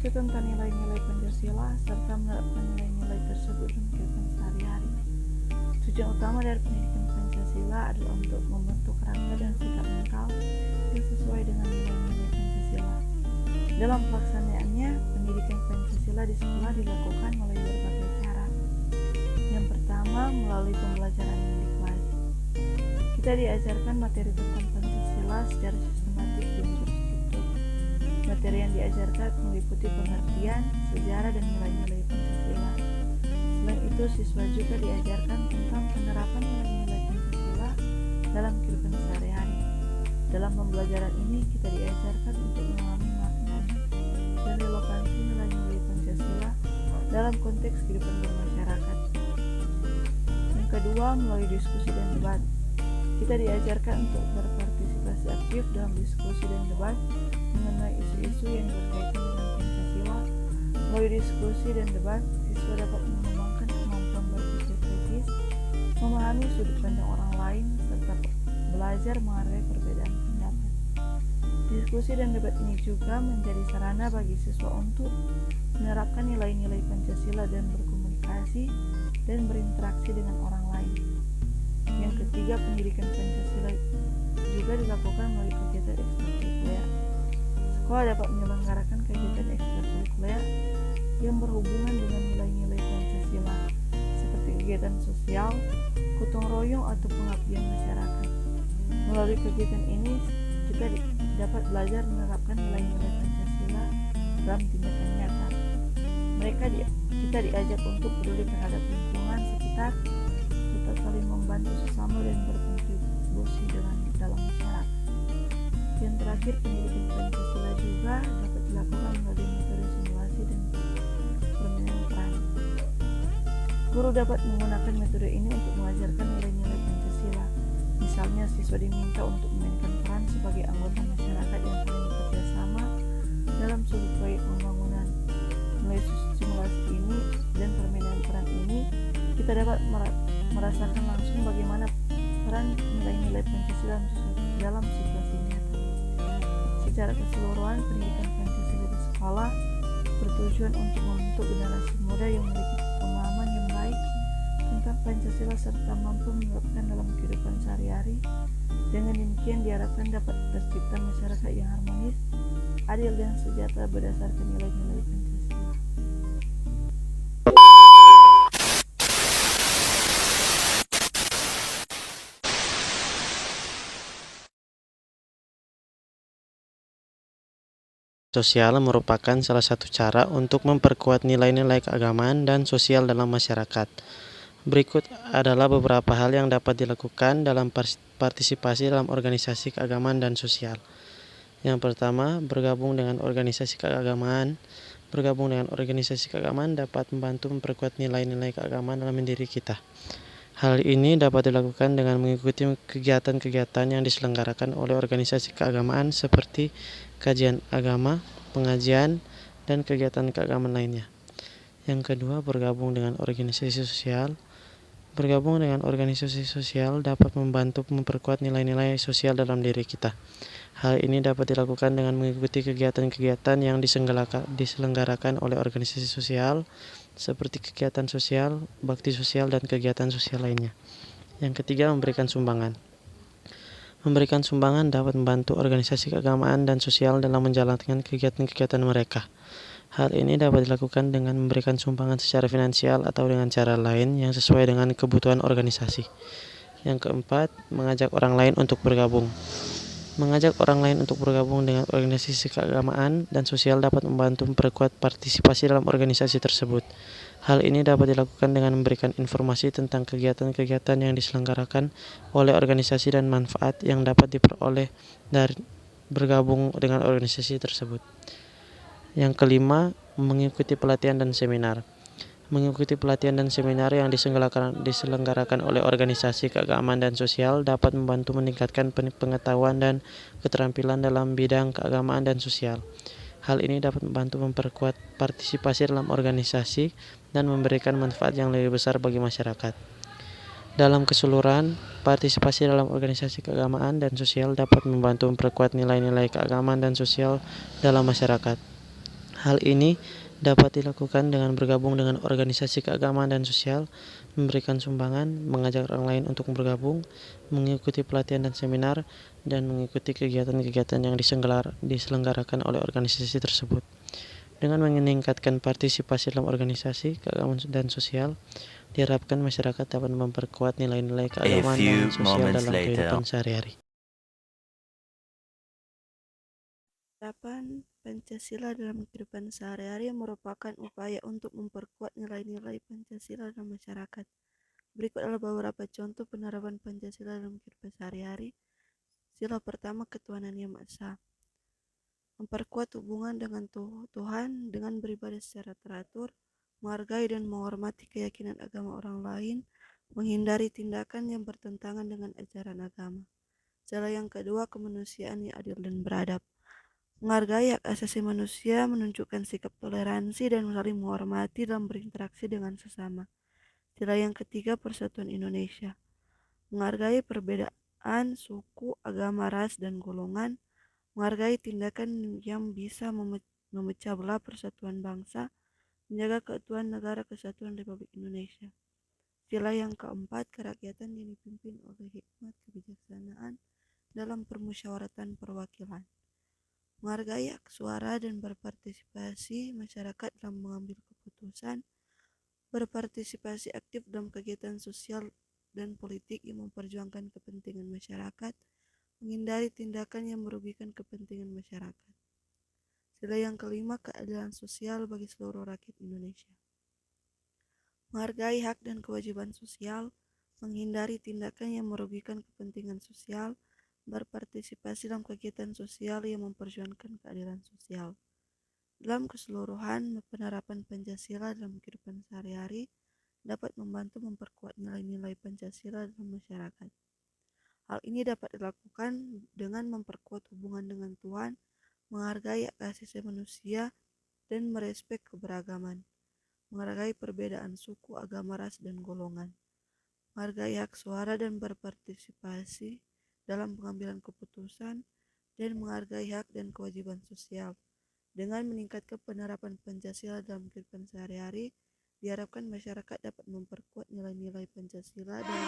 mengerti tentang nilai-nilai Pancasila serta menerapkan nilai-nilai tersebut dalam kehidupan sehari-hari. Tujuan utama dari pendidikan Pancasila adalah untuk membentuk karakter dan sikap mental yang sesuai dengan nilai-nilai Pancasila. Dalam pelaksanaannya, pendidikan Pancasila di sekolah dilakukan melalui berbagai cara. Yang pertama, melalui pembelajaran yang di kelas. Kita diajarkan materi tentang Pancasila secara sistematis dan terstruktur. Materi yang diajarkan meliputi pengertian, sejarah, dan nilai-nilai Pancasila. Selain itu, siswa juga diajarkan tentang penerapan nilai-nilai Pancasila dalam kehidupan sehari-hari. Dalam pembelajaran ini, kita diajarkan untuk memahami makna dan relevansi nilai-nilai Pancasila dalam konteks kehidupan bermasyarakat. Yang kedua, melalui diskusi dan debat. Kita diajarkan untuk berpartisipasi aktif dalam diskusi dan debat mengenai isu-isu yang berkaitan dengan Pancasila. Melalui diskusi dan debat, siswa dapat mengembangkan kemampuan berpikir kritis, memahami sudut pandang orang lain, serta belajar menghargai perbedaan pendapat. Diskusi dan debat ini juga menjadi sarana bagi siswa untuk menerapkan nilai-nilai Pancasila dan berkomunikasi dan berinteraksi dengan orang lain. Yang ketiga, pendidikan Pancasila juga dilakukan melalui kegiatan ekstrakurikuler. Sekolah dapat menyelenggarakan kegiatan ekstrakurikuler yang berhubungan dengan nilai-nilai Pancasila, seperti kegiatan sosial, gotong royong, atau pengabdian masyarakat. Melalui kegiatan ini, kita dapat belajar menerapkan nilai-nilai Pancasila dalam tindakan nyata. Kita diajak untuk peduli terhadap lingkungan sekitar, serta saling membantu sesama dan berkontribusi dalam masyarakat. Yang terakhir, pendidikan Pancasila juga dapat dilakukan melalui metode simulasi dan permainan peran. Guru dapat menggunakan metode ini untuk mengajarkan nilai-nilai Pancasila. Misalnya, siswa diminta untuk memainkan peran sebagai anggota masyarakat yang saling bekerja sama dalam suatu proyek pembangunan. Melalui simulasi ini dan permainan peran ini, kita dapat merasakan langsung bagaimana peran nilai-nilai Pancasila dalam situasi nyata. Secara keseluruhan, pendidikan Pancasila di sekolah bertujuan untuk membentuk generasi muda yang memiliki pemahaman yang baik tentang Pancasila serta mampu menerapkan dalam kehidupan sehari-hari. Dengan demikian diharapkan dapat tercipta masyarakat yang harmonis, adil, dan sejahtera berdasarkan nilai-nilai Pancasila. Sosial merupakan salah satu cara untuk memperkuat nilai-nilai keagamaan dan sosial dalam masyarakat. Berikut adalah beberapa hal yang dapat dilakukan dalam partisipasi dalam organisasi keagamaan dan sosial. Yang pertama, bergabung dengan organisasi keagamaan. Bergabung dengan organisasi keagamaan dapat membantu memperkuat nilai-nilai keagamaan dalam diri kita. Hal ini dapat dilakukan dengan mengikuti kegiatan-kegiatan yang diselenggarakan oleh organisasi keagamaan seperti kajian agama, pengajian, dan kegiatan keagamaan lainnya. Yang kedua, bergabung dengan organisasi sosial. Bergabung dengan organisasi sosial dapat membantu memperkuat nilai-nilai sosial dalam diri kita. Hal ini dapat dilakukan dengan mengikuti kegiatan-kegiatan yang diselenggarakan oleh organisasi sosial, seperti kegiatan sosial, bakti sosial, dan kegiatan sosial lainnya. Yang ketiga, memberikan sumbangan. Memberikan sumbangan dapat membantu organisasi keagamaan dan sosial dalam menjalankan kegiatan-kegiatan mereka. Hal ini dapat dilakukan dengan memberikan sumbangan secara finansial atau dengan cara lain yang sesuai dengan kebutuhan organisasi. Yang keempat, mengajak orang lain untuk bergabung. Mengajak orang lain untuk bergabung dengan organisasi keagamaan dan sosial dapat membantu memperkuat partisipasi dalam organisasi tersebut. Hal ini dapat dilakukan dengan memberikan informasi tentang kegiatan-kegiatan yang diselenggarakan oleh organisasi dan manfaat yang dapat diperoleh dari bergabung dengan organisasi tersebut. Yang kelima, mengikuti pelatihan dan seminar. Mengikuti pelatihan dan seminar yang diselenggarakan oleh organisasi keagamaan dan sosial dapat membantu meningkatkan pengetahuan dan keterampilan dalam bidang keagamaan dan sosial. Hal ini dapat membantu memperkuat partisipasi dalam organisasi dan memberikan manfaat yang lebih besar bagi masyarakat. Dalam keseluruhan, partisipasi dalam organisasi keagamaan dan sosial dapat membantu memperkuat nilai-nilai keagamaan dan sosial dalam masyarakat. Hal ini dapat dilakukan dengan bergabung dengan organisasi keagamaan dan sosial, memberikan sumbangan, mengajak orang lain untuk bergabung, mengikuti pelatihan dan seminar, dan mengikuti kegiatan-kegiatan yang diselenggarakan oleh organisasi tersebut. Dengan meningkatkan partisipasi dalam organisasi, keagamaan dan sosial, diharapkan masyarakat dapat memperkuat nilai-nilai keagamaan dan sosial dalam kehidupan sehari-hari. Penerapan Pancasila dalam kehidupan sehari-hari merupakan upaya untuk memperkuat nilai-nilai Pancasila dalam masyarakat. Berikut adalah beberapa contoh penerapan Pancasila dalam kehidupan sehari-hari. Sila pertama, ketuhanan yang Maha Esa. Memperkuat hubungan dengan Tuhan dengan beribadah secara teratur, menghargai dan menghormati keyakinan agama orang lain, menghindari tindakan yang bertentangan dengan ajaran agama. Sila yang kedua, kemanusiaan yang adil dan beradab. Menghargai hak asasi manusia, menunjukkan sikap toleransi dan saling menghormati dalam berinteraksi dengan sesama. Sila yang ketiga, persatuan Indonesia. Menghargai perbedaan suku, agama, ras, dan golongan. Menghargai tindakan yang bisa memecah belah persatuan bangsa. Menjaga keutuhan negara kesatuan Republik Indonesia. Sila yang keempat, kerakyatan yang dipimpin oleh hikmat kebijaksanaan dalam permusyawaratan perwakilan. Menghargai hak suara dan berpartisipasi masyarakat dalam mengambil keputusan, berpartisipasi aktif dalam kegiatan sosial dan politik yang memperjuangkan kepentingan masyarakat, menghindari tindakan yang merugikan kepentingan masyarakat. Sila yang kelima, keadilan sosial bagi seluruh rakyat Indonesia. Menghargai hak dan kewajiban sosial, menghindari tindakan yang merugikan kepentingan sosial, berpartisipasi dalam kegiatan sosial yang memperjuangkan keadilan sosial. Dalam keseluruhan, penerapan Pancasila dalam kehidupan sehari-hari dapat membantu memperkuat nilai-nilai Pancasila dalam masyarakat. Hal ini dapat dilakukan dengan memperkuat hubungan dengan Tuhan, menghargai hak asasi manusia, dan merespek keberagaman. Menghargai perbedaan suku, agama, ras, dan golongan. Menghargai hak suara dan berpartisipasi dalam pengambilan keputusan, dan menghargai hak dan kewajiban sosial. Dengan meningkatkan penerapan Pancasila dalam kehidupan sehari-hari, diharapkan masyarakat dapat memperkuat nilai-nilai Pancasila dalam